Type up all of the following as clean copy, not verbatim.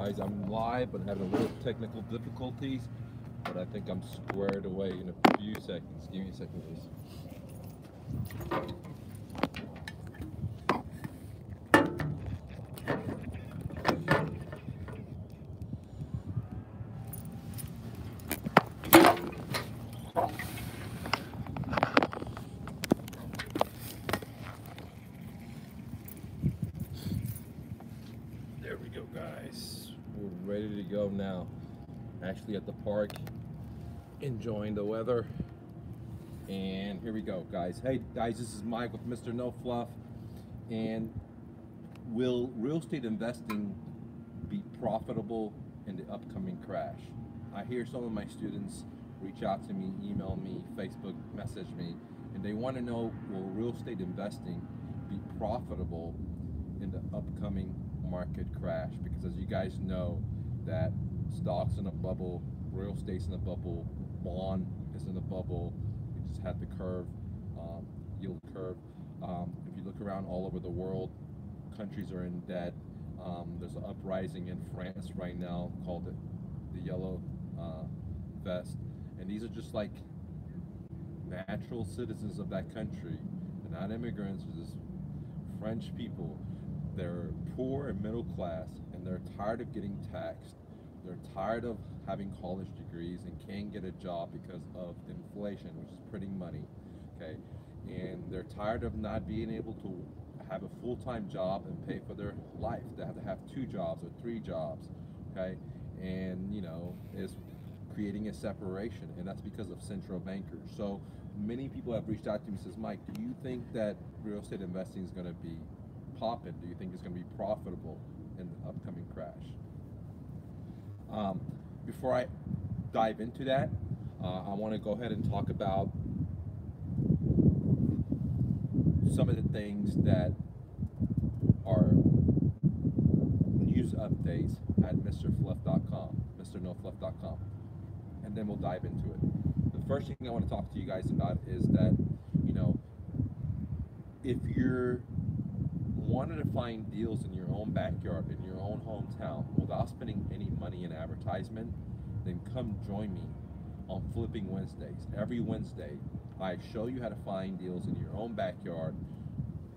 guys, I'm live, but having a little technical difficulties, but I think I'm squared away in a few seconds. Give me a second, please. There we go, guys. We're ready to go now. Actually at the park, enjoying the weather. And here we go, guys. Hey, guys, this is Mike with Mr. No Fluff. And will real estate investing be profitable in the upcoming crash? I hear some of my students reach out to me, email me, Facebook message me, and they want to know, will real estate investing be profitable in the upcoming market crash? Because as you guys know, that stocks in a bubble, real estate's in a bubble, bond is in a bubble. We just had the curve, yield curve. If you look around all over the world, countries are in debt. There's an uprising in France right now called the yellow vest, and these are just like natural citizens of that country. They're not immigrants, they're just French people. They're poor and middle class, and they're tired of getting taxed. They're tired of having college degrees and can't get a job because of inflation, which is printing money, okay? And they're tired of not being able to have a full-time job and pay for their life. They have to have 2 jobs or 3 jobs, okay? And, you know, it's creating a separation, and that's because of central bankers. So many people have reached out to me and says, Mike, do you think that real estate investing is going to be popping? Do you think it's going to be profitable in the upcoming crash? Before I dive into that, I want to go ahead and talk about some of the things that are news updates at MrFluff.com, MrNoFluff.com, and then we'll dive into it. The first thing I want to talk to you guys about is that, you know, if you're wanting to find deals in your own backyard, in your own hometown, without spending any money in advertisement, then come join me on Flipping Wednesdays. Every Wednesday, I show you how to find deals in your own backyard.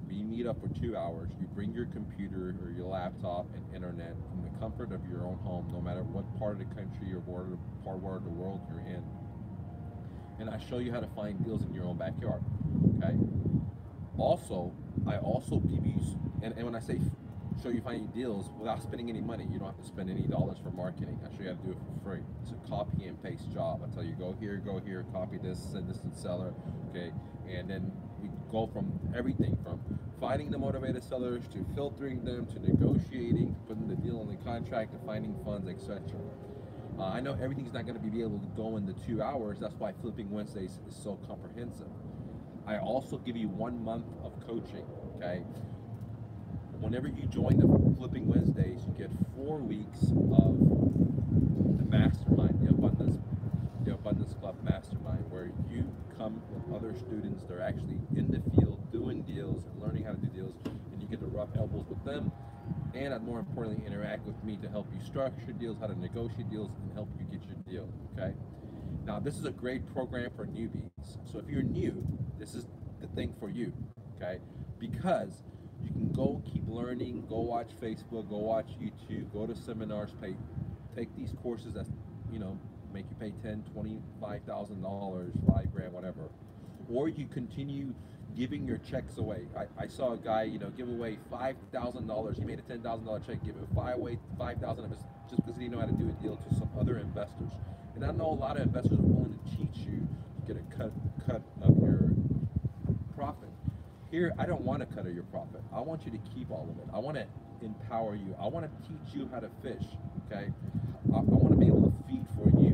We meet up for 2 hours. You bring your computer or your laptop and internet from the comfort of your own home, no matter what part of the country or part of the world you're in. And I show you how to find deals in your own backyard, okay? Also, I also give you, and when I say show you finding deals without spending any money, you don't have to spend any dollars for marketing. I show you how to do it for free. It's a copy and paste job. I tell you, go here, copy this, send this to the seller, okay? And then we go from everything from finding the motivated sellers to filtering them to negotiating, putting the deal on the contract to finding funds, etc. I know everything's not going to be able to go in the 2 hours. That's why Flipping Wednesdays is so comprehensive. I also give you 1 month of coaching, okay? Whenever you join the Flipping Wednesdays, you get 4 weeks of the mastermind, the Abundance Club mastermind, where you come with other students that are actually in the field doing deals and learning how to do deals, and you get to rub elbows with them, and more importantly, interact with me to help you structure deals, how to negotiate deals, and help you get your deal, okay? Now, this is a great program for newbies. So if you're new, this is the thing for you, okay? Because you can go keep learning, go watch Facebook, go watch YouTube, go to seminars, take these courses that, you know, make you pay $10,000, $25,000, $5 grand, whatever. Or you continue giving your checks away. I saw a guy, you know, give away $5,000. He made a $10,000 check, give it $5,000 of it just because he didn't know how to do a deal to some other investors. And I know a lot of investors are willing to teach you to get a cut of your profit. Here, I don't want a cut of your profit. I want you to keep all of it. I want to empower you. I want to teach you how to fish, okay? I want to be able to feed for you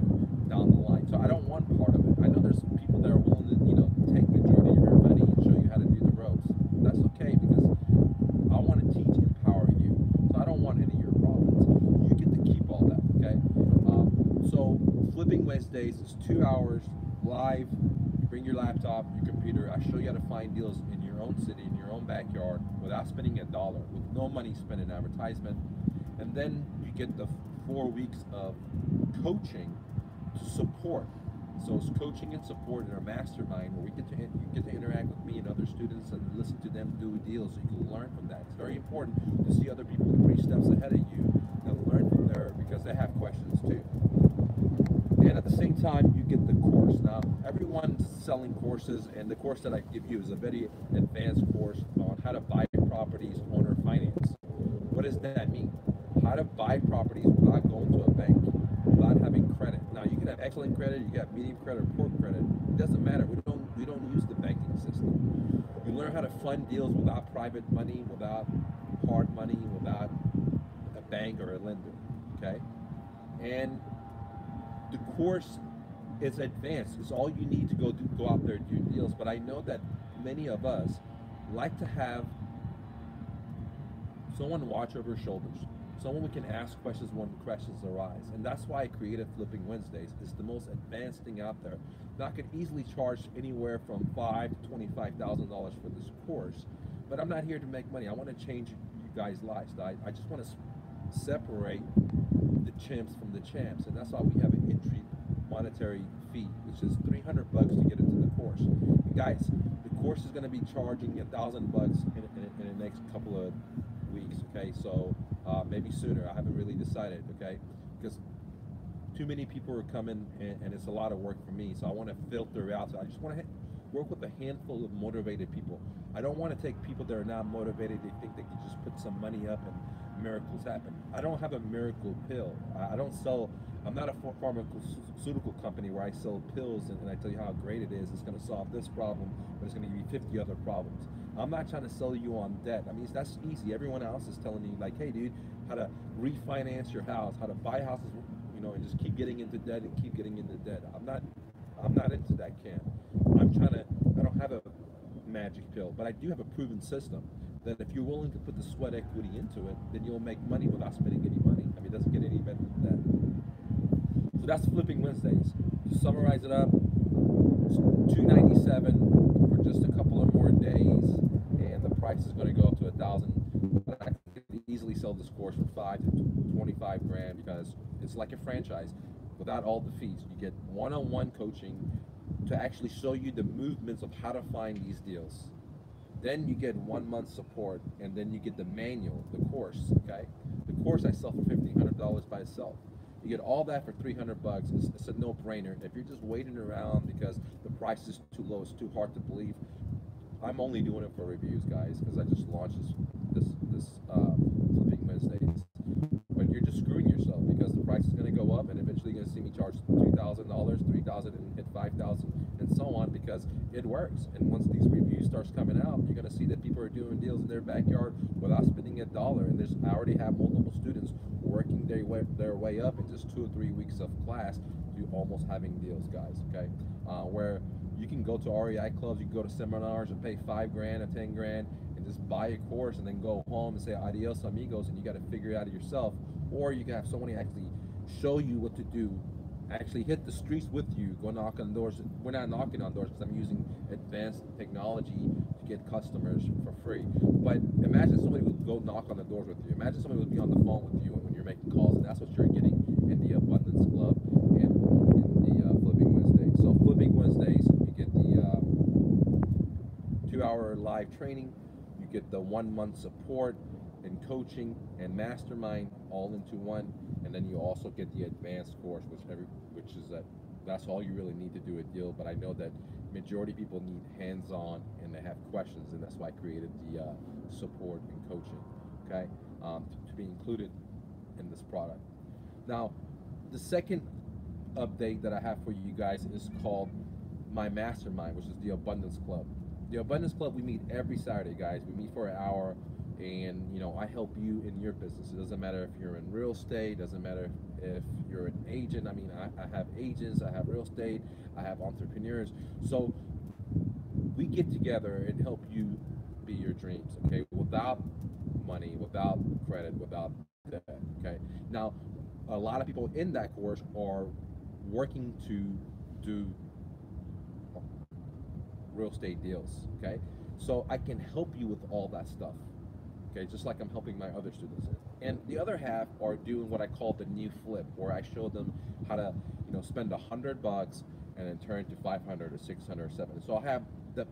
down the line. So I don't want part of it. I know there's some people that are willing to, you know, take majority of your money and show you how to do the ropes. That's okay, because I want to teach, empower you. So I don't want any of your profits. You get to keep all that, okay? So Flipping Wednesdays is 2 hours live. You bring your laptop, your computer. I show you how to find deals in your own city, in your own backyard, without spending a dollar, with no money spent in advertisement. And then you get the 4 weeks of coaching to support. So it's coaching and support in our mastermind where you get to interact with me and other students and listen to them do deals so you can learn from that. It's very important to see other people 3 steps ahead of you and learn from there because they have questions too. And at the same time, you get the course. Now, everyone's selling courses, and the course that I give you is a very advanced course on how to buy properties, owner finance. What does that mean? How to buy properties without going to a bank, without having credit. Now, you can have excellent credit, you got medium credit, or poor credit. It doesn't matter. We don't use the banking system. You learn how to fund deals without private money, without hard money, without a bank or a lender. Okay, and the course is advanced. It's all you need to go out there and do deals. But I know that many of us like to have someone watch over shoulders, someone we can ask questions when questions arise. And that's why I created Flipping Wednesdays. It's the most advanced thing out there. Now I could easily charge anywhere from $5,000 to $25,000 for this course, but I'm not here to make money. I want to change you guys' lives. I just want to separate the chimps from the champs, and that's why we have an entry monetary fee, which is $300 to get into the course. And guys, the course is going to be charging $1,000 in the next couple of weeks. Okay, so maybe sooner. I haven't really decided. Okay, because too many people are coming, and it's a lot of work for me. So I want to filter out. So I just want to work with a handful of motivated people. I don't want to take people that are not motivated. They think they can just put some money up and miracles happen. I don't have a miracle pill. I don't sell. I'm not a pharmaceutical company where I sell pills and I tell you how great it is. It's going to solve this problem, but it's going to give you 50 other problems. I'm not trying to sell you on debt. I mean, that's easy. Everyone else is telling you like, hey, dude, how to refinance your house, how to buy houses, and just keep getting into debt and keep getting into debt. I'm not into that camp. I don't have a magic pill, but I do have a proven system that if you're willing to put the sweat equity into it, then you'll make money without spending any money. I mean, it doesn't get any better than that. So that's Flipping Wednesdays. To summarize it up, it's $297 for just a couple of more days, and the price is going to go up to $1,000. But I could easily sell this course for $5 to 25 grand because it's like a franchise without all the fees. You get one-on-one coaching to actually show you the movements of how to find these deals. Then you get 1 month support, and then you get the manual, the course. Okay, the course I sell for $1,500 by itself. You get all that for $300. It's a no-brainer. If you're just waiting around because the price is too low, it's too hard to believe. I'm only doing it for reviews, guys, because I just launched this Flipping Wednesdays. But you're just screwing yourself because the price is going to go up, and eventually you're going to see me charge $2,000, $3,000, and hit $5,000, and so on, because it works. And once these reviews starts coming out, you're going to see that people are doing deals in their backyard without spending $1. And I already have multiple students working their way up in just 2 or 3 weeks of class to almost having deals, guys. Okay, where you can go to REI clubs, you can go to seminars and pay $5 grand or 10 grand and just buy a course and then go home and say adios amigos, and you got to figure it out yourself. Or you can have somebody actually show you what to do, actually hit the streets with you, go knock on doors. We're not knocking on doors because I'm using advanced technology to get customers for free. But imagine somebody would go knock on the doors with you. Imagine somebody would be on the phone with you when you're making calls, and that's what you're getting in the Abundance Club and in the Flipping Wednesdays. So Flipping Wednesdays, you get the 2-hour live training, you get the 1 month support and coaching and mastermind all into one, and then you also get the advanced course, which is that's all you really need to do a deal. But I know that majority of people need hands-on and they have questions, and that's why I created the support and coaching, okay, to be included in this product. Now, the second update that I have for you guys is called my mastermind, which is the Abundance Club. The Abundance Club, we meet every Saturday, guys. We meet for an hour, and I help you in your business. It doesn't matter if you're in real estate, doesn't matter if you're an agent. I mean, I have agents, I have real estate, I have entrepreneurs. So we get together and help you be your dreams, okay, without money, without credit, without debt. Okay, now a lot of people in that course are working to do real estate deals. Okay, so I can help you with all that stuff. Okay, just like I'm helping my other students. And the other half are doing what I call the new flip, where I show them how to, spend $100 and then turn to 500 or 600 or 700. So I'll have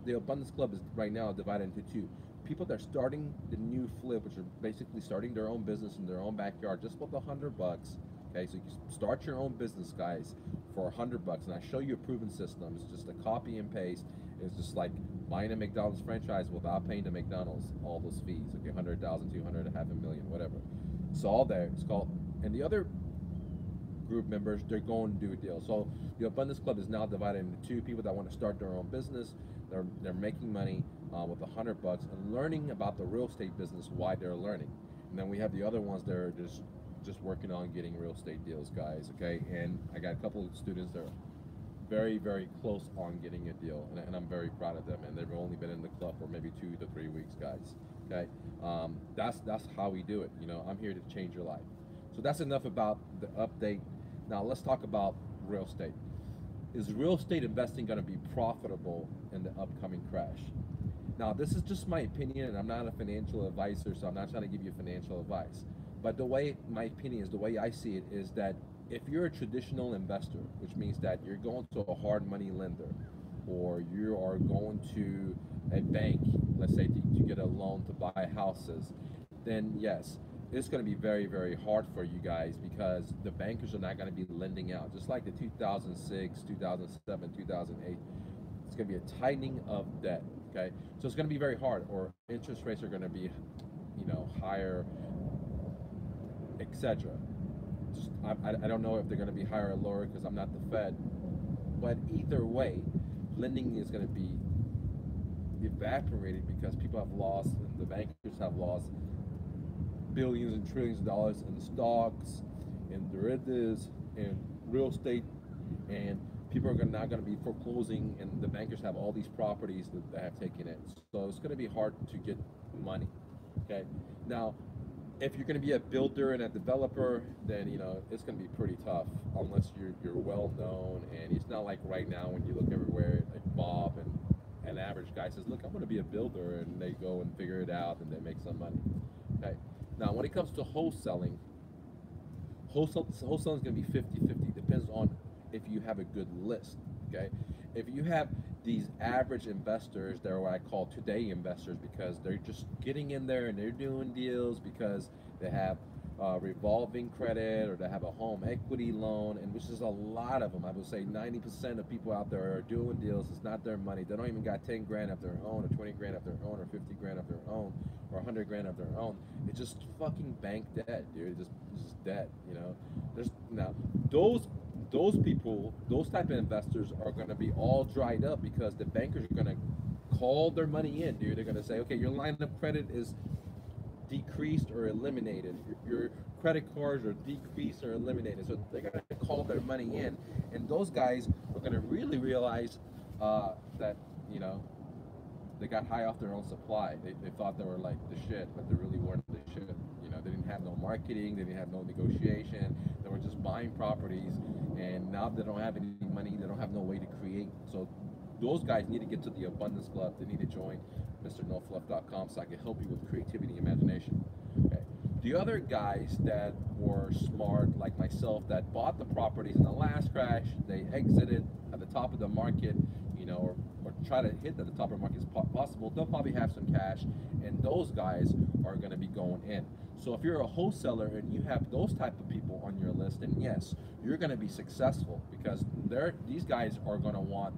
the Abundance Club is right now divided into two. People that are starting the new flip, which are basically starting their own business in their own backyard, just with $100. Okay, so you can start your own business, guys, for $100, and I show you a proven system. It's just a copy and paste. It's just like buying a McDonald's franchise without paying the McDonald's all those fees. Okay, 100,000, 200, half a million, whatever. It's all there. It's called. And the other group members, they're going to do a deal. So the Abundance Club is now divided into two: people that want to start their own business. They're making money with $100 and learning about the real estate business, why they're learning. And then we have the other ones that are just working on getting real estate deals, guys. Okay, and I got a couple of students that are very, very close on getting a deal, and I'm very proud of them. And they've only been in the club for maybe 2 to 3 weeks, guys. Okay, that's how we do it. I'm here to change your life. So that's enough about the update. Now let's talk about real estate. Is real estate investing going to be profitable in the upcoming crash? Now, this is just my opinion, and I'm not a financial advisor, so I'm not trying to give you financial advice. But the way, my opinion is, the way I see it is that if you're a traditional investor, which means that you're going to a hard money lender, or you are going to a bank, let's say to get a loan to buy houses, then yes, it's going to be very, very hard for you guys, because the bankers are not going to be lending out. Just like the 2006, 2007, 2008, it's going to be a tightening of debt. Okay, so it's going to be very hard, or interest rates are going to be, higher, etc. I don't know if they're going to be higher or lower because I'm not the Fed, but either way, lending is going to be evaporated because people have lost, and the bankers have lost billions and trillions of dollars in stocks, in derivatives, in real estate, and people are not going to be foreclosing, and the bankers have all these properties that have taken it. So it's going to be hard to get money. Okay, now if you're going to be a builder and a developer, then it's going to be pretty tough unless you're well known. And it's not like right now when you look everywhere, like Bob and an average guy says, look, I'm going to be a builder, and they go and figure it out and they make some money. Okay, now when it comes to wholesaling is going to be 50-50. Depends on if you have a good list. Okay, if you have these average investors, they're what I call today investors, because they're just getting in there and they're doing deals because they have revolving credit, or they have a home equity loan, and which is a lot of them. I would say 90% of people out there are doing deals. It's not their money. They don't even got 10 grand of their own, or 20 grand of their own, or 50 grand of their own, or 100 grand of their own. It's just fucking bank debt, dude. It's just debt. There's now those people, those type of investors are going to be all dried up because the bankers are going to call their money in, dude. They're going to say, okay, your line of credit is decreased or eliminated. Your credit cards are decreased or eliminated. So they're going to call their money in, and those guys are going to really realize that they got high off their own supply. They thought they were like the shit, but they really weren't the shit. They didn't have no marketing, they didn't have no negotiation, they were just buying properties, and now they don't have any money, they don't have no way to create. So those guys need to get to the Abundance Club. They need to join MrNoFluff.com so I can help you with creativity and imagination. Okay. The other guys that were smart, like myself, that bought the properties in the last crash, they exited at the top of the market, or try to hit at the top of the market as possible, they'll probably have some cash, and those guys are going to be going in. So if you're a wholesaler and you have those type of people on your list, then yes, you're going to be successful, because these guys are going to want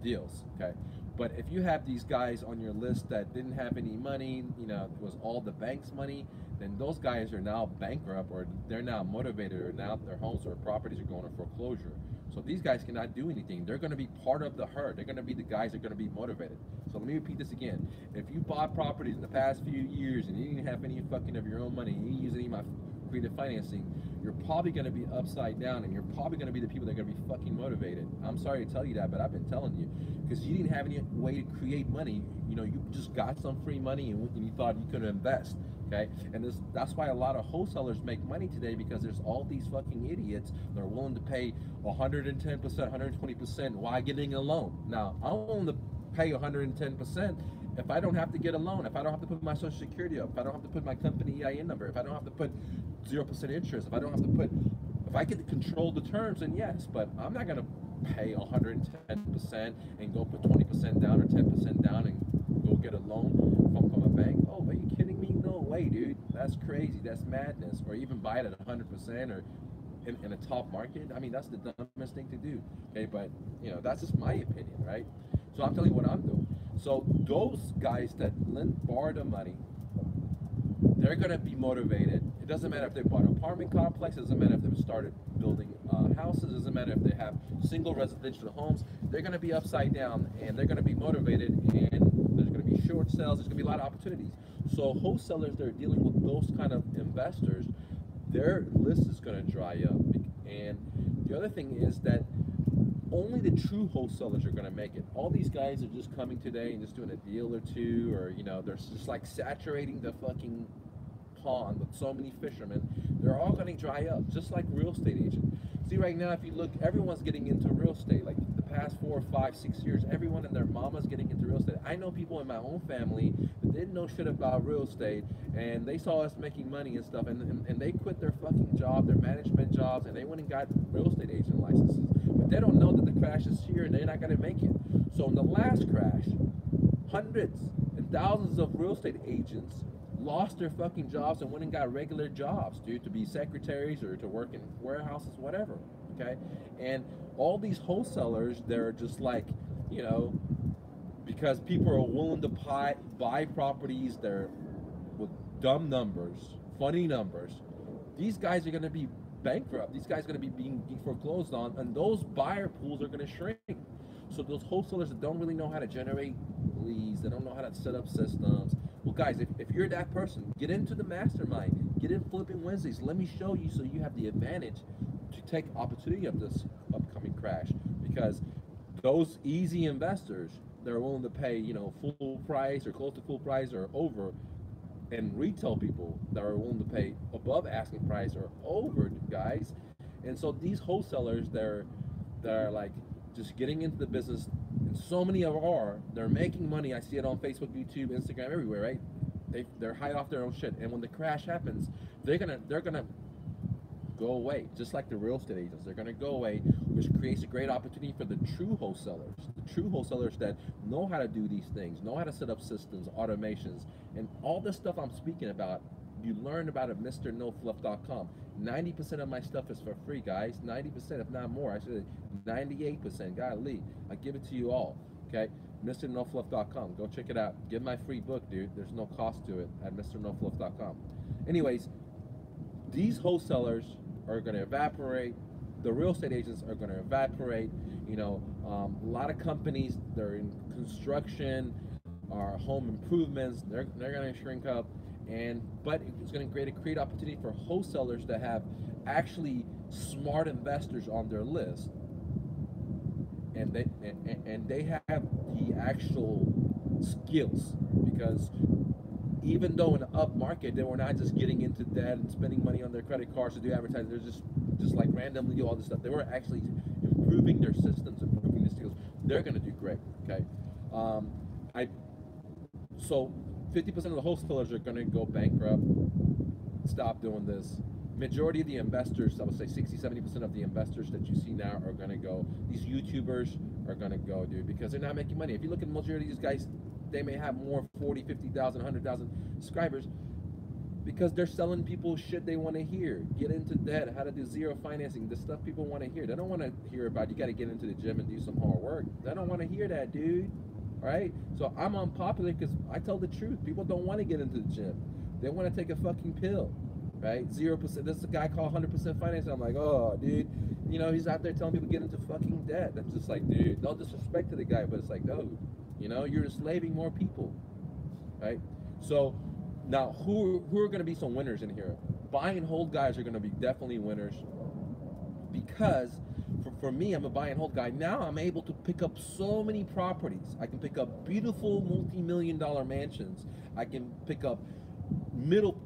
deals. Okay, but if you have these guys on your list that didn't have any money, it was all the bank's money, then those guys are now bankrupt, or they're now motivated, or now their homes or properties are going to foreclosure. So these guys cannot do anything. They're going to be part of the herd. They're going to be the guys that are going to be motivated. So let me repeat this again. If you bought properties in the past few years and you didn't have any fucking of your own money, and you didn't use any of my creative financing, you're probably going to be upside down, and you're probably going to be the people that are going to be fucking motivated. I'm sorry to tell you that, but I've been telling you, because you didn't have any way to create money. You just got some free money, and you thought you could invest. Okay, and that's why a lot of wholesalers make money today, because there's all these fucking idiots that are willing to pay 110%, 120% while getting a loan. Now, I'm willing to pay 110% if I don't have to get a loan, if I don't have to put my social security up, if I don't have to put my company EIN number, if I don't have to put 0% interest, if I don't have to put, if I can control the terms, then yes, but I'm not gonna pay 110% and go put 20% down or 10% down and go get a loan from a bank. Oh, are you kidding me? No way, dude. That's crazy. That's madness. Or even buy it at 100% or in a top market. I mean, that's the dumbest thing to do. Okay, but you know, that's just my opinion, right? So I'm telling you what I'm doing. So those guys that borrow the money, they're going to be motivated. It doesn't matter if they bought an apartment complex. It doesn't matter if they've started building houses. It doesn't matter if they have single residential homes. They're going to be upside down, and they're going to be motivated, and there's going to be short sales. There's going to be a lot of opportunities. So wholesalers that are dealing with those kind of investors, their list is going to dry up. And the other thing is that only the true wholesalers are going to make it. All these guys are just coming today and just doing a deal or two, or you know, they're just like saturating the fucking pond with so many fishermen. They're all going to dry up, just like real estate agents. See, right now, if you look, everyone's getting into real estate. Like the past 4, 5, 6 years, everyone and their mama's getting into real estate. I know people in my own family that didn't know shit about real estate, and they saw us making money and stuff, and they quit their fucking job, their management jobs, and they went and got real estate agent licenses. But they don't know that the crash is here, and they're not going to make it. So in the last crash, hundreds and thousands of real estate agents lost their fucking jobs and went and got regular jobs, dude, to be secretaries or to work in warehouses, whatever, okay? And all these wholesalers, they're just like, you know, because people are willing to buy properties, they're with dumb numbers, funny numbers, these guys are going to be bankrupt. These guys are going to be being foreclosed on, and those buyer pools are going to shrink. So those wholesalers that don't really know how to generate leads, they don't know how to set up systems. Well, guys, if you're that person, get into the mastermind, get in Flipping Wednesdays. Let me show you so you have the advantage to take opportunity of this upcoming crash. Because those easy investors, they're willing to pay, you know, full price or close to full price or over, and retail people that are willing to pay above asking price or over, guys. And so these wholesalers, they're like just getting into the business, and so many they're making money. I see it on Facebook, YouTube, Instagram, everywhere, right? They're high off their own shit, and when the crash happens, they're gonna go away, just like the real estate agents. They're gonna go away, which creates a great opportunity for the true wholesalers that know how to do these things, know how to set up systems, automations, and all this stuff I'm speaking about. You learn about it at MrNoFluff.com. 90% of my stuff is for free, guys. 90%, if not more. I said 98%. Golly, I give it to you all. Okay, MrNoFluff.com. Go check it out. Get my free book, dude. There's no cost to it at MrNoFluff.com. Anyways, these wholesalers are going to evaporate. The real estate agents are going to evaporate. You know, a lot of companies, they're in construction or home improvements. They're going to shrink up. But it's going to create opportunity for wholesalers to have actually smart investors on their list, and they have the actual skills, because even though in the up market they were not just getting into debt and spending money on their credit cards to do advertising, they're just like randomly do all this stuff. They were actually improving their systems, improving their skills. They're going to do great. Okay, so 50% of the wholesalers are going to go bankrupt, stop doing this. Majority of the investors, I would say 60-70% of the investors that you see now are going to go. These YouTubers are going to go, dude, because they're not making money. If you look at the majority of these guys, they may have more 40, 50,000, 100,000 subscribers because they're selling people shit they want to hear. Get into debt, how to do zero financing, the stuff people want to hear. They don't want to hear about you got to get into the gym and do some hard work. They don't want to hear that, dude. All right? So I'm unpopular because I tell the truth. People don't want to get into the gym. They want to take a fucking pill, right? 0%. This is a guy called 100% financing. I'm like, oh, dude, you know, he's out there telling people to get into fucking debt. I'm just like, dude, no disrespect to the guy, but it's like, no, you know, you're enslaving more people, right? So now who are going to be some winners in here? Buy and hold guys are going to be definitely winners, because for me, I'm a buy and hold guy. Now I'm able to pick up so many properties. I can pick up beautiful multi-million-dollar mansions. I can pick up middle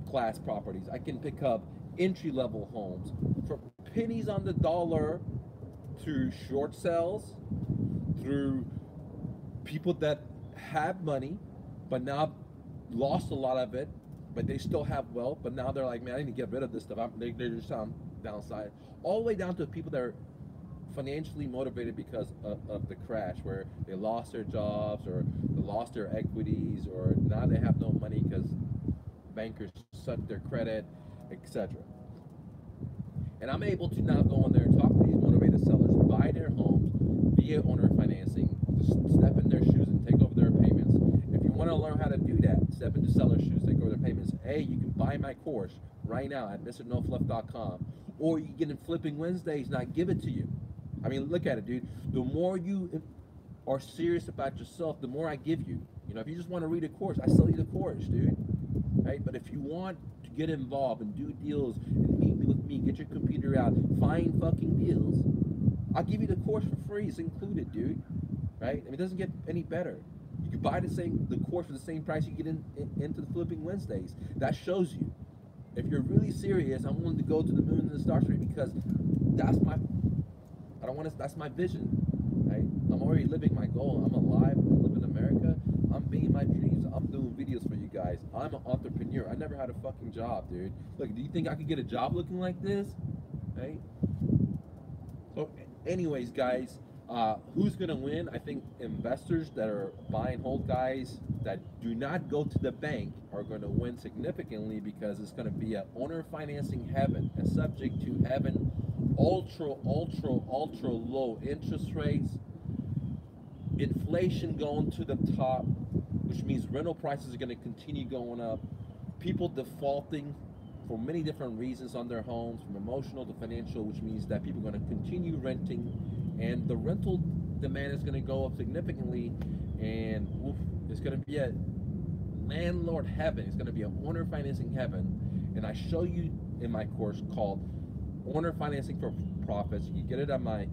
class properties. I can pick up entry-level homes for pennies on the dollar, through short sales, through people that have money, but now lost a lot of it, but they still have wealth. But now they're like, man, I need to get rid of this stuff. They're just on downside. All the way down to people that are financially motivated because of the crash, where they lost their jobs or they lost their equities, or now they have no money because bankers suck their credit, etc. And I'm able to now go in there and talk to these motivated sellers, buy their homes via owner financing, just step in their shoes and take over their payments. If you want to learn how to do that, step into seller's shoes, take over their payments. A, you can buy my course right now at MrNoFluff.com, or you can get in Flipping Wednesdays and I give it to you. I mean, look at it, dude. The more you are serious about yourself, the more I give you. You know, if you just want to read a course, I sell you the course, dude. Right? But if you want to get involved and do deals and meet with me, get your computer out, find fucking deals, I'll give you the course for free. It's included, dude. Right? I mean, it doesn't get any better. You can buy the course for the same price you get into the Flipping Wednesdays. That shows you. If you're really serious, I'm willing to go to the moon and the stars for you, because that's my that's my vision, right? I'm already living my goal. I'm alive. I'm living in America. I'm being my dreams. I'm doing videos for you guys. I'm an entrepreneur. I never had a fucking job, dude. Look, do you think I could get a job looking like this? Right? So, anyways, guys, who's gonna win? I think investors that are buy and hold guys that do not go to the bank are gonna win significantly, because it's gonna be an owner financing heaven, and subject to heaven, ultra low interest rates, inflation going to the top, which means rental prices are going to continue going up, people defaulting for many different reasons on their homes, from emotional to financial, which means that people are going to continue renting, and the rental demand is going to go up significantly, and it's going to be a landlord heaven. It's going to be an owner financing heaven, and I show you in my course called Owner Financing for Profits. You can get it on my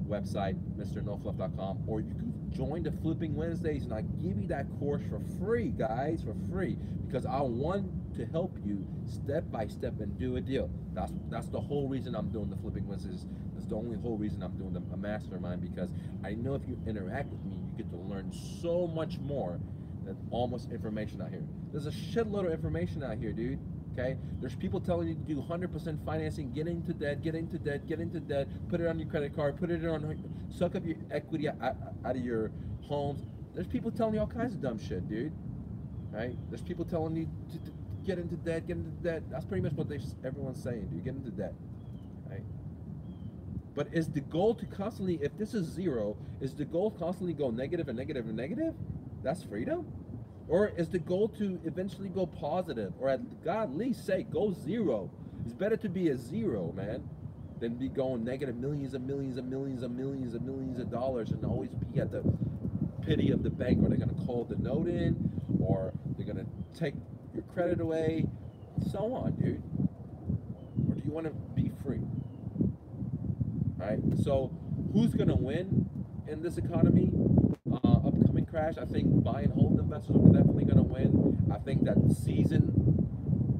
website, MrNoFluff.com, or you can join the Flipping Wednesdays, and I give you that course for free, guys, for free, because I want to help you step by step and do a deal. That's the whole reason I'm doing the Flipping Wednesdays. That's the only whole reason I'm doing a mastermind, because I know if you interact with me, you get to learn so much more than almost information out here. There's a shitload of information out here, dude. Okay, there's people telling you to do 100% financing, get into debt, put it on your credit card, put it on, suck up your equity out of your homes. There's people telling you all kinds of dumb shit, dude. Right? There's people telling you to get into debt. That's pretty much what everyone's saying, dude. Get into debt. Right? But is the goal to constantly, if this is zero, is the goal constantly go negative and negative and negative? That's freedom? Or is the goal to eventually go positive, or at God least say go zero? It's better to be a zero, man, than be going negative millions and millions and millions and millions and millions of dollars, and always be at the pity of the bank, or they're gonna call the note in, or they're gonna take your credit away, so on, dude. Or do you want to be free? Right? So who's gonna win in this economy? Upcoming crash, I think buy and hold investors are definitely going to win. I think that seasoned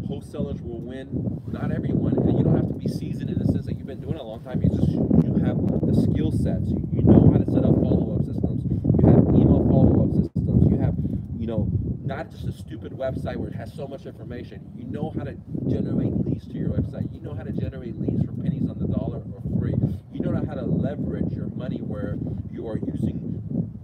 wholesalers will win. Not everyone, and you don't have to be seasoned in the sense that you've been doing it a long time. You have the skill sets. You know how to set up follow-up systems. You have email follow-up systems. You have, not just a stupid website where it has so much information. You know how to generate leads to your website. You know how to generate leads for pennies on the dollar or free. You know how to leverage your money where you are using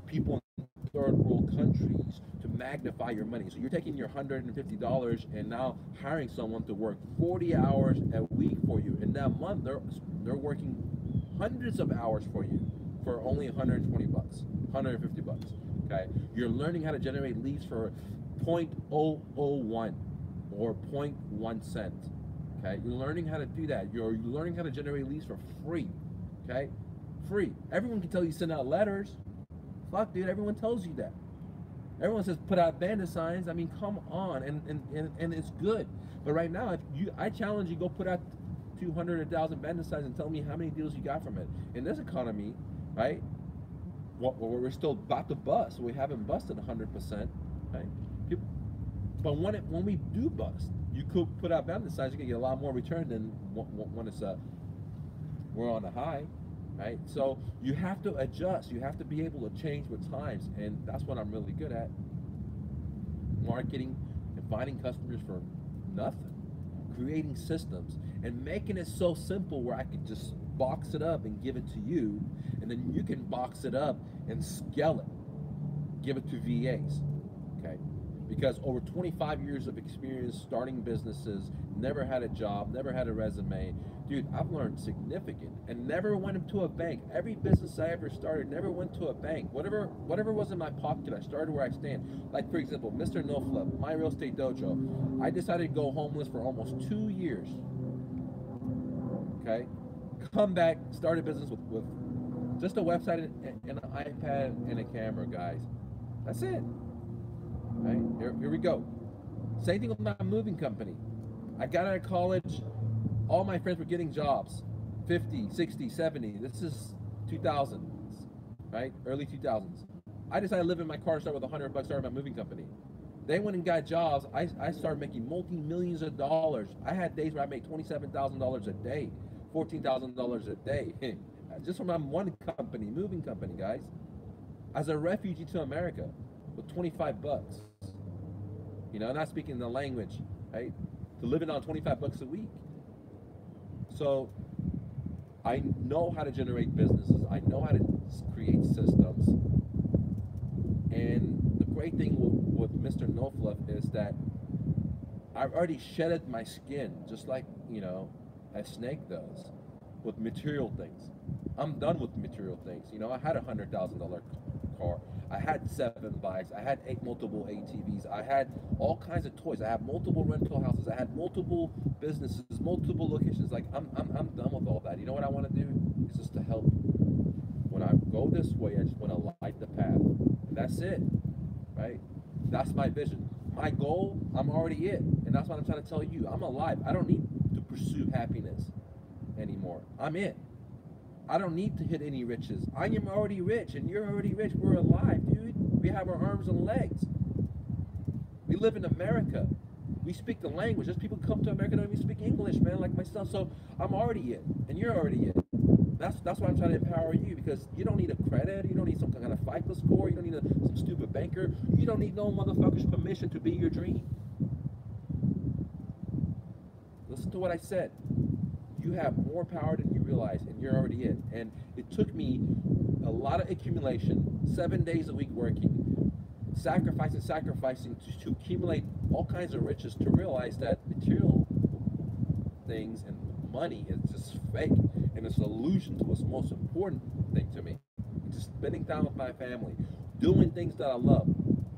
people in third world countries to magnify your money. So you're taking your $150 and now hiring someone to work 40 hours a week for you. In that month, they're working hundreds of hours for you for only 120 bucks, 150 bucks. Okay, you're learning how to generate leads for 0.001 or 0.1 cent. Okay, you're learning how to do that. You're learning how to generate leads for free. Okay, free. Everyone can tell you send out letters. Fuck, dude, everyone tells you that. Everyone says put out bandit signs. I mean, come on, and it's good. But right now, I challenge you, go put out 200 or 1,000 bandit signs and tell me how many deals you got from it. In this economy, right? Well, we're still about to bust. We haven't busted 100%, right? But when we do bust, you could put out bandit signs. You can get a lot more return than when it's we're on a high. right? So you have to adjust. You have to be able to change with times, and that's what I'm really good at: marketing and finding customers for nothing, creating systems, and making it so simple where I can just box it up and give it to you, and then you can box it up and scale it, give it to VAs, okay? Because over 25 years of experience starting businesses, never had a job, never had a resume, dude, I've learned significant, and never went into a bank. Every business I ever started never went to a bank. Whatever was in my pocket, I started where I stand. Like, for example, Mr. No FluFF, my real estate dojo. I decided to go homeless for almost 2 years. Okay, come back, start a business with just a website and an iPad and a camera, guys. That's it. Right, here we go. Same thing with my moving company. I got out of college, all my friends were getting jobs, 50, 60, 70. This is 2000s, right? Early 2000s. I decided to live in my car, start with $100, started my moving company. They went and got jobs. I started making multi-millions of dollars. I had days where I made $27,000 a day, $14,000 a day, just from my one company, moving company, guys. As a refugee to America with 25 bucks. You know, not speaking the language, right? To living on 25 bucks a week. So I know how to generate businesses. I know how to create systems. And the great thing with Mr. No FluFF is that I've already shedded my skin, just like, you know, a snake does, with material things. I'm done with material things. You know, I had $100,000 car. I had 7 bikes. I had multiple ATVs. I had all kinds of toys. I had multiple rental houses. I had multiple businesses, multiple locations. Like, I'm done with all that. You know what I want to do? Is just to help. When I go this way, I just want to light the path. And that's it, right? That's my vision. My goal, I'm already it. And that's what I'm trying to tell you. I'm alive. I don't need to pursue happiness anymore. I'm it. I don't need to hit any riches. I am already rich, and you're already rich. We're alive, dude. We have our arms and legs. We live in America. We speak the language. There's people who come to America don't even speak English, man, like myself. So I'm already it, and you're already it. That's why I'm trying to empower you, because you don't need a credit. You don't need some kind of FICO score. You don't need some stupid banker. You don't need no motherfucker's permission to be your dream. Listen to what I said. You have more power than you realize, and you're already it. And it took me a lot of accumulation, 7 days a week working, sacrificing to accumulate all kinds of riches, to realize that material things and money is just fake, and it's an illusion to what's most important thing to me. Just spending time with my family, doing things that I love,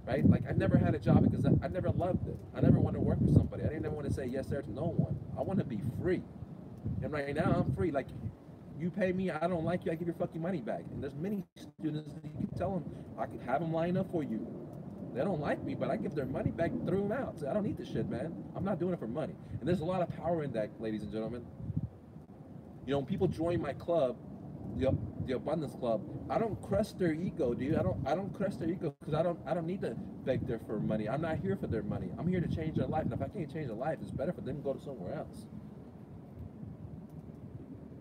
right? Like, I never had a job because I never loved it. I never wanted to work for somebody. I didn't ever want to say yes sir to no one. I want to be free. And right now I'm free. Like, you pay me, I don't like you, I give your fucking money back. And there's many students that you can tell them, I can have them line up for you. They don't like me, but I give their money back, throw them out. So I don't need this shit, man. I'm not doing it for money. And there's a lot of power in that, ladies and gentlemen. You know, when people join my club, the Abundance Club, I don't crush their ego, dude. I don't crush their ego, because I don't need to beg them for money. I'm not here for their money. I'm here to change their life. And if I can't change their life, it's better for them to go to somewhere else.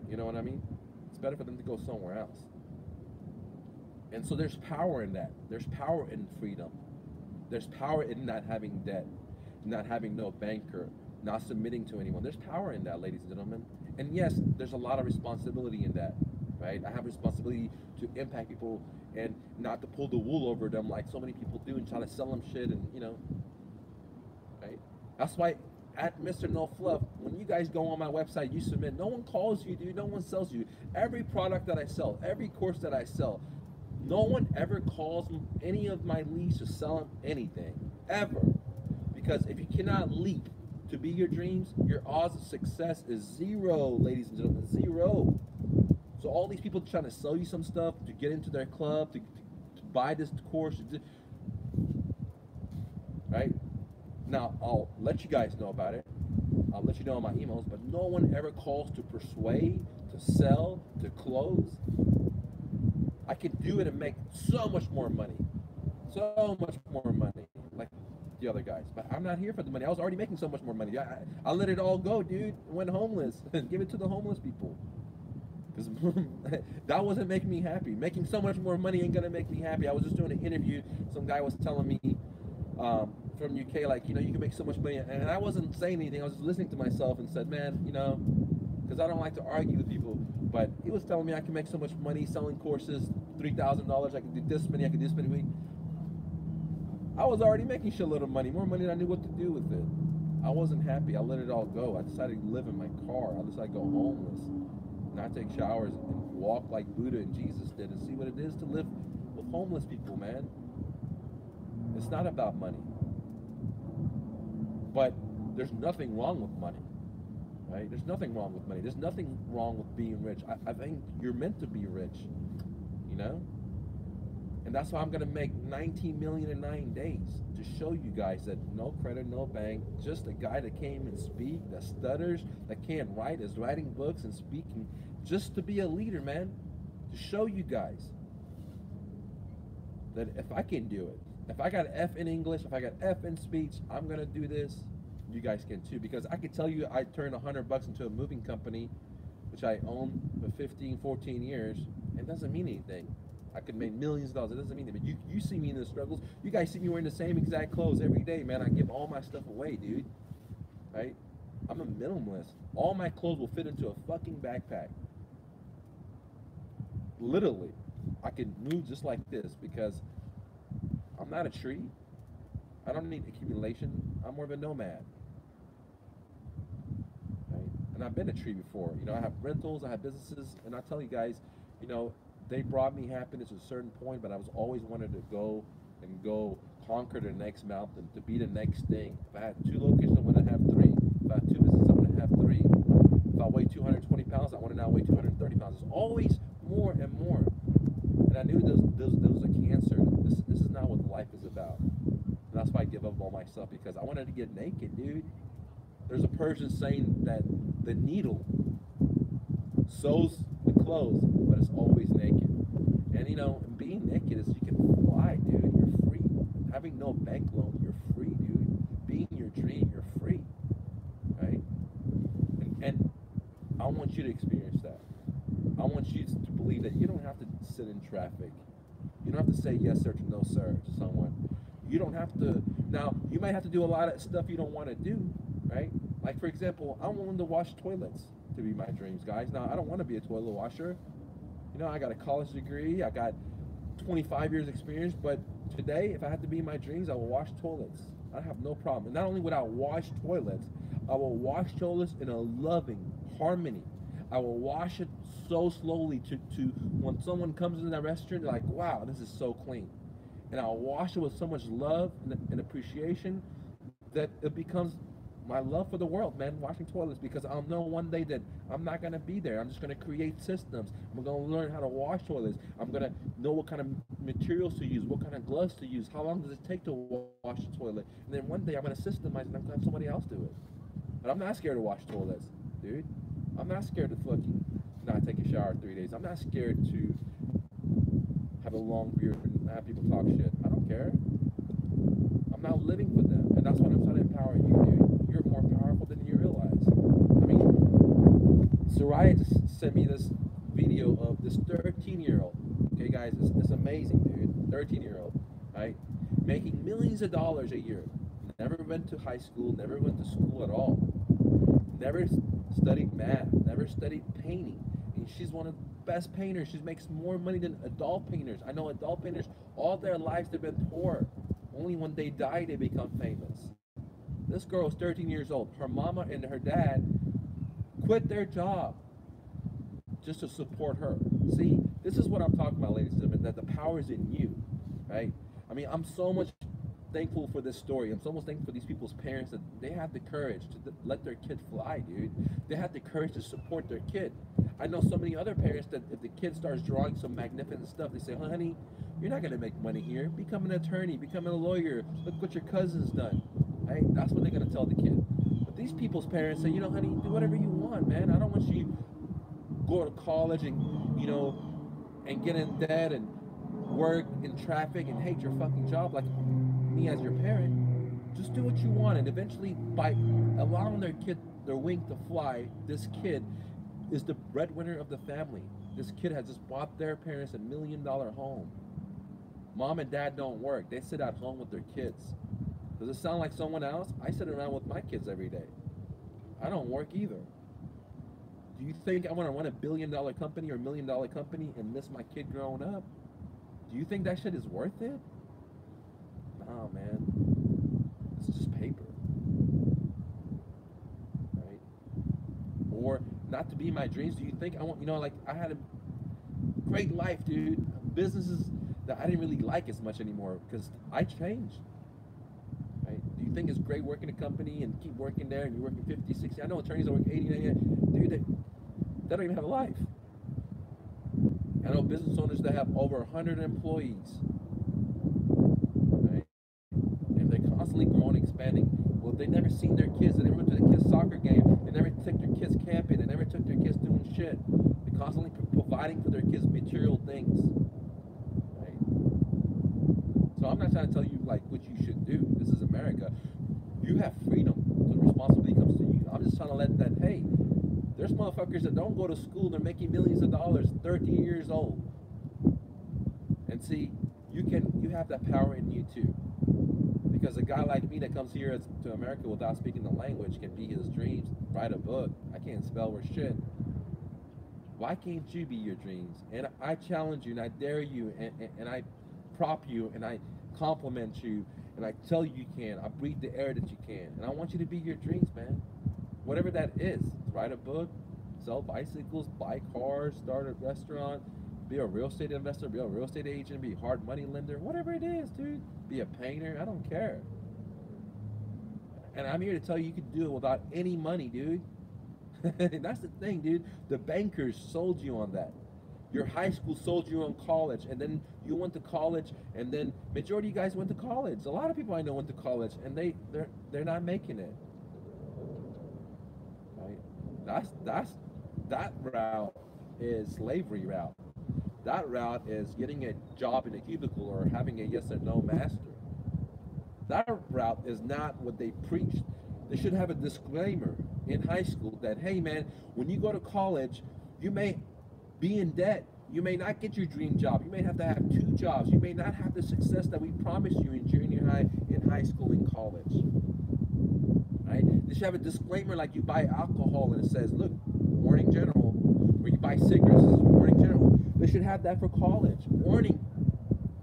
You know what I mean? It's better for them to go somewhere else. And so there's power in that. There's power in freedom. There's power in not having debt, not having no banker, not submitting to anyone. There's power in that, ladies and gentlemen. And yes, there's a lot of responsibility in that, right? I have responsibility to impact people and not to pull the wool over them like so many people do and try to sell them shit, and, you know, right? That's why at Mr. No FluFF, when you guys go on my website, you submit. No one calls you, dude. No one sells you. Every product that I sell, every course that I sell, no one ever calls any of my leads to sell them anything, ever. Because if you cannot leap to be your dreams, your odds of success is zero, ladies and gentlemen, zero. So all these people trying to sell you some stuff to get into their club, to buy this course, right? Now, I'll let you guys know about it. I'll let you know in my emails, but no one ever calls to persuade, to sell, to close. I can do it and make so much more money. So much more money, like the other guys. But I'm not here for the money. I was already making so much more money. I let it all go, dude. Went homeless. Give it to the homeless people. because that wasn't making me happy. Making so much more money ain't gonna make me happy. I was just doing an interview. Some guy was telling me from UK, like, you know, you can make so much money, and I wasn't saying anything. I was just listening to myself and said, man, you know, because I don't like to argue with people. But he was telling me I can make so much money selling courses, $3,000. I can do this many. I can do this many weeks. I was already making shitload of money, more money than I knew what to do with it. I wasn't happy. I let it all go. I decided to live in my car. I decided to go homeless, not take showers, and walk like Buddha and Jesus did, and see what it is to live with homeless people, man. It's not about money. But there's nothing wrong with money, right? There's nothing wrong with money. There's nothing wrong with being rich. I think you're meant to be rich, you know? And that's why I'm gonna make 19 million in 9 days to show you guys that no credit, no bank, just a guy that came and speak, that stutters, that can't write, is writing books and speaking, just to be a leader, man. To show you guys that if I can do it, if I got F in English, if I got F in speech, I'm gonna do this. You guys can too, because I could tell you I turned $100 into a moving company, which I own for 15, 14 years, and it doesn't mean anything. I could make millions of dollars. It doesn't mean it. But you see me in the struggles. You guys see me wearing the same exact clothes every day, man. I give all my stuff away, dude. Right? I'm a minimalist. All my clothes will fit into a fucking backpack. Literally. I can move just like this because I'm not a tree. I don't need accumulation. I'm more of a nomad. Right? And I've been a tree before. You know, I have rentals, I have businesses, and I tell you guys, you know, they brought me happiness at a certain point, but I was always wanted to go conquer the next mountain, to be the next thing. If I had 2 locations, I want to have 3. If I had 2 businesses, I want to have 3. If I weigh 220 pounds, I want to now weigh 230 pounds. It's always more and more. And I knew there was a cancer. This is not what life is about. And that's why I give up all my stuff, because I wanted to get naked, dude. There's a Persian saying that the needle sews the clothes, but it's always naked. And you know, being naked is, you can fly, dude. You're free. Having no bank loan, you're free, dude. Being your dream, you're free, right? And I want you to experience that. I want you to believe that you don't have to sit in traffic. You don't have to say yes sir to no sir to someone. You don't have to. Now, you might have to do a lot of stuff you don't want to do, right? Like, for example, I'm willing to wash toilets to be my dreams, guys. Now, I don't want to be a toilet washer. You know, I got a college degree, I got 25 years experience, but today, if I had to be my dreams, I will wash toilets. I have no problem. And not only would I wash toilets, I will wash toilets in a loving harmony. I will wash it so slowly to when someone comes into that restaurant, they're like, wow, this is so clean. And I'll wash it with so much love and appreciation that it becomes my love for the world, man, washing toilets, because I'll know one day that I'm not going to be there. I'm just going to create systems. I'm going to learn how to wash toilets. I'm going to know what kind of materials to use, what kind of gloves to use, how long does it take to wash the toilet. And then one day I'm going to systemize it and I'm going to have somebody else do it. But I'm not scared to wash toilets, dude. I'm not scared to fucking not take a shower in 3 days. I'm not scared to have a long beard and have people talk shit. I don't care. I'm not living for them. And that's what I'm trying to empower you, dude. You're more powerful than you realize. I mean, Soraya just sent me this video of this 13-year-old. Okay, guys, it's amazing, dude. 13-year-old, right? Making millions of dollars a year. Never went to high school, never went to school at all. Never studied math, never studied painting. And she's one of the best painters. She makes more money than adult painters. I know adult painters, all their lives they've been poor. Only when they die, they become famous. This girl is 13 years old. Her mama and her dad quit their job just to support her. See, this is what I'm talking about, ladies and gentlemen, that the power is in you, right? I mean, I'm so much thankful for this story. I'm so much thankful for these people's parents that they have the courage to let their kid fly, dude. They have the courage to support their kid. I know so many other parents that if the kid starts drawing some magnificent stuff, they say, honey, you're not going to make money here. Become an attorney, become a lawyer. Look what your cousin's done. Right? That's what they're going to tell the kid. But these people's parents say, you know, honey, do whatever you want, man. I don't want you go to college and, you know, and get in debt and work in traffic and hate your fucking job like me as your parent. Just do what you want, and eventually by allowing their wing to fly, this kid is the breadwinner of the family. This kid has just bought their parents $1 million home. Mom and dad don't work. They sit at home with their kids. Does it sound like someone else? I sit around with my kids every day. I don't work either. Do you think I want to run $1 billion company or $1 million company and miss my kid growing up? Do you think that shit is worth it? No, man. It's just paper. Right? Or not to be my dreams. Do you think I want, like I had a great life, dude. Businesses that I didn't really like as much anymore because I changed. Right? Do you think it's great working a company and keep working there and you're working 50, 60? I know attorneys that work 80, 90. Dude, they don't even have a life. I know business owners that have over 100 employees. Right? And they're constantly growing, expanding. Well, they never seen their kids. They never went to the kids' soccer game. They never took their kids camping. They never took their kids doing shit. They're constantly providing for their kids material things. Right? So I'm not trying to tell you like what you should do. This is America. You have freedom. The responsibility comes to you. I'm just trying to let that, hey, there's motherfuckers that don't go to school. They're making millions of dollars, 13 years old. And see, you have that power in you too. Because a guy like me that comes here to America without speaking the language can be his dreams, write a book. I can't spell or shit. Why can't you be your dreams? And I challenge you and I dare you and I prop you and I compliment you and I tell you you can. I breathe the air that you can. And I want you to be your dreams, man. Whatever that is. Write a book, sell bicycles, buy cars, start a restaurant, be a real estate investor, be a real estate agent, be a hard money lender, whatever it is, dude. Be a painter, I don't care. And I'm here to tell you can do it without any money, dude. That's the thing, dude. The bankers sold you on that. Your high school sold you on college, and then you went to college, and then majority of you guys went to college. A lot of people I know went to college, and they're not making it. Right? That route is slavery route. That route is getting a job in a cubicle or having a yes or no master. That route is not what they preach. They should have a disclaimer in high school that, hey man, when you go to college, you may be in debt. You may not get your dream job. You may have to have 2 jobs. You may not have the success that we promised you in junior high, in high school, in college. Right? They should have a disclaimer like you buy alcohol and it says, look, warning general. Or you buy cigarettes, it says warning general. They should have that for college. Warning,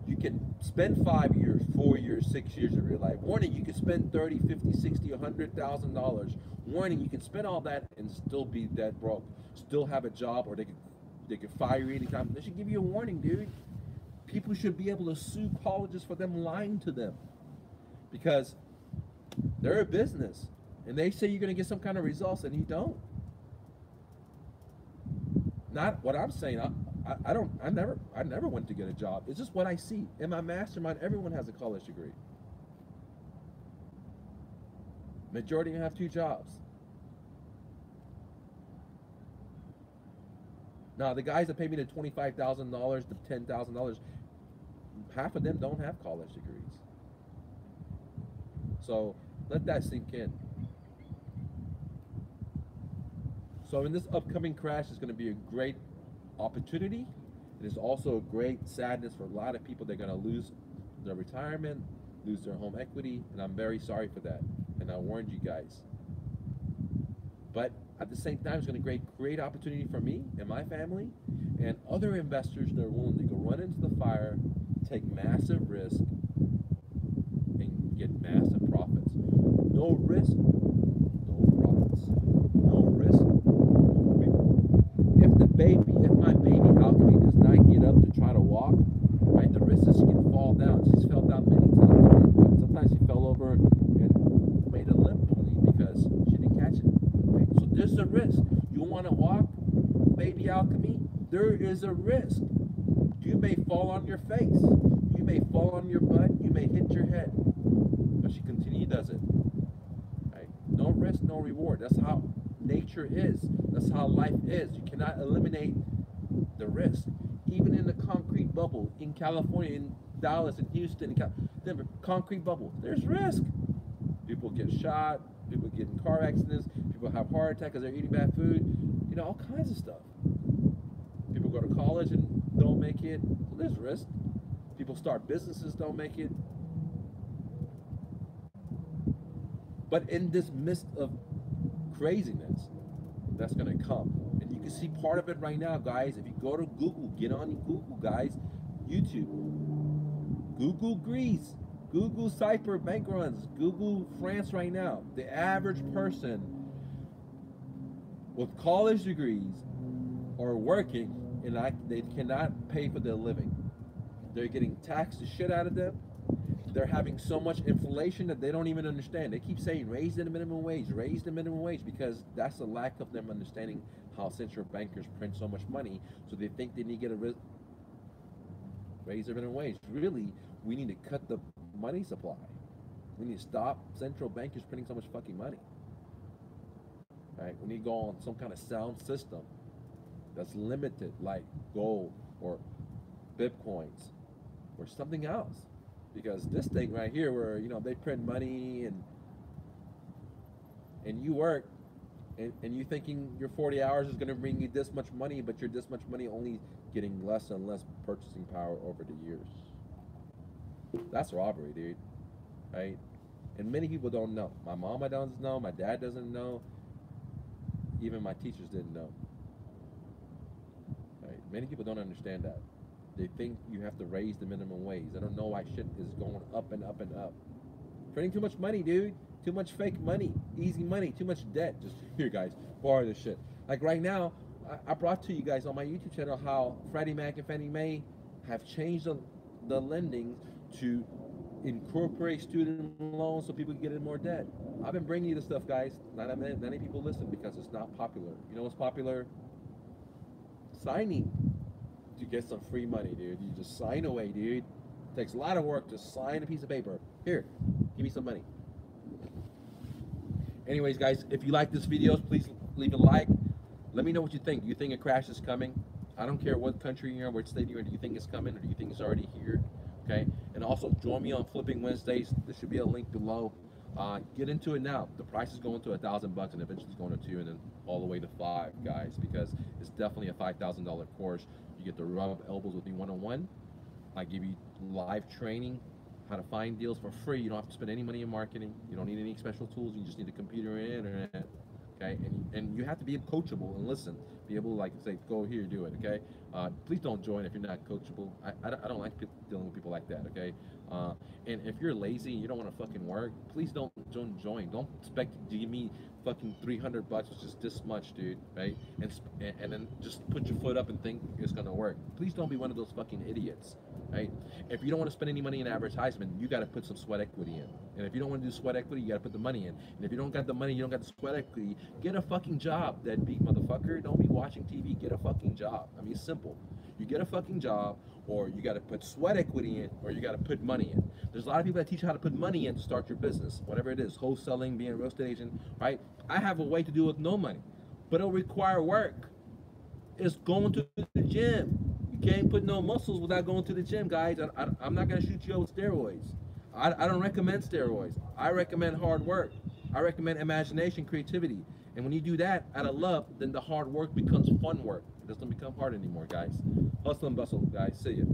you can spend 5 years, 4 years, 6 years of your life. Warning, you can spend 30, 50, 60, $100,000. Warning, you can spend all that and still be dead broke. Still have a job, or they could fire you anytime. They should give you a warning, dude. People should be able to sue colleges for them lying to them. Because they're a business. And they say you're going to get some kind of results and you don't. Not what I'm saying. I never went to get a job. It's just what I see. In my mastermind, everyone has a college degree. Majority have 2 jobs. Now, the guys that pay me the $25,000, the $10,000, half of them don't have college degrees. So let that sink in. So in this upcoming crash, it's going to be a great opportunity. It is also a great sadness for a lot of people. They're going to lose their retirement, lose their home equity, and I'm very sorry for that. And I warned you guys. But at the same time, it's going to be a great opportunity for me and my family and other investors that are willing to go run into the fire, take massive risk, and get massive profits. No risk, no profits. No risk, no reward. If my baby Alchemy does not get up to try to walk, right, the risk is she can fall down. She's fell down many times. But sometimes she fell over and made a limp only because she didn't catch it. Right? So there's a risk. You want to walk, baby Alchemy? There is a risk. You may fall on your face. You may fall on your butt. You may hit your head. But she continually does it. Right? No risk, no reward. That's how nature is. That's how life is. You cannot eliminate the risk. Even in the concrete bubble in California, in Dallas, in Houston, in Denver, concrete bubble, there's risk. People get shot. People get in car accidents. People have heart attacks because they're eating bad food. You know, all kinds of stuff. People go to college and don't make it. Well, there's risk. People start businesses, don't make it. But in this midst of craziness that's going to come, and you can see part of it right now, guys. If you go to Google, get on Google, guys, YouTube, Google Greece, Google Cypher bank runs, Google France right now. The average person with college degrees are working and they cannot pay for their living. They're getting taxed the shit out of them. They're having so much inflation that they don't even understand. They keep saying raise the minimum wage, raise the minimum wage, because that's a lack of them understanding how central bankers print so much money. So they think they need to get raise the minimum wage. Really, we need to cut the money supply. We need to stop central bankers printing so much fucking money. Right? We need to go on some kind of sound system that's limited, like gold or Bitcoins or something else. Because this thing right here, where they print money and you work and you thinking your 40 hours is going to bring you this much money, but you're this much money only getting less and less purchasing power over the years. That's robbery, dude. Right? And many people don't know. My mama doesn't know. My dad doesn't know. Even my teachers didn't know. Right? Many people don't understand that. They think you have to raise the minimum wage. They don't know why shit is going up and up and up. Printing too much money, dude. Too much fake money. Easy money. Too much debt. Just here, guys, borrow this shit. Like right now, I brought to you guys on my YouTube channel how Freddie Mac and Fannie Mae have changed the lending to incorporate student loans so people can get in more debt. I've been bringing you this stuff, guys. Not many people listen because it's not popular. You know what's popular? Signing. You get some free money, dude. You just sign away, dude. It takes a lot of work to sign a piece of paper. Here, give me some money. Anyways, guys, if you like this video, please leave a like. Let me know what you think. Do you think a crash is coming? I don't care what country you're in, what state you're in. Do you think it's coming, or do you think it's already here? Okay. And also join me on Flipping Wednesdays. There should be a link below. Get into it now. The price is going to $1,000 and eventually it's going to $2,000 and then all the way to $5,000, guys, because it's definitely a $5,000 course. You get to rub elbows with me one-on-one. I give you live training, how to find deals for free. You don't have to spend any money in marketing. You don't need any special tools. You just need a computer and internet. Okay, and you have to be coachable and listen. Be able to like say, go here, do it. Okay, please don't join if you're not coachable. I don't like dealing with people like that. Okay, and if you're lazy and you don't want to fucking work, please don't join. Don't expect to give me fucking $300, which is this much, dude. Right? And then just put your foot up and think it's gonna work. Please don't be one of those fucking idiots. Right? If you don't want to spend any money in advertisement, you got to put some sweat equity in. And if you don't want to do sweat equity, you got to put the money in. And if you don't got the money, you don't got the sweat equity, get a fucking job, deadbeat motherfucker. Don't be watching TV. Get a fucking job. I mean, it's simple. You get a fucking job, or you got to put sweat equity in, or you got to put money in. There's a lot of people that teach you how to put money in to start your business, whatever it is, wholesaling, being a real estate agent, right? I have a way to do it with no money, but it'll require work. It's going to the gym. You can't put no muscles without going to the gym, guys. I'm not going to shoot you up with steroids. I don't recommend steroids. I recommend hard work. I recommend imagination, creativity. And when you do that out of love, then the hard work becomes fun work. It doesn't become hard anymore, guys. Hustle and bustle, guys. See ya.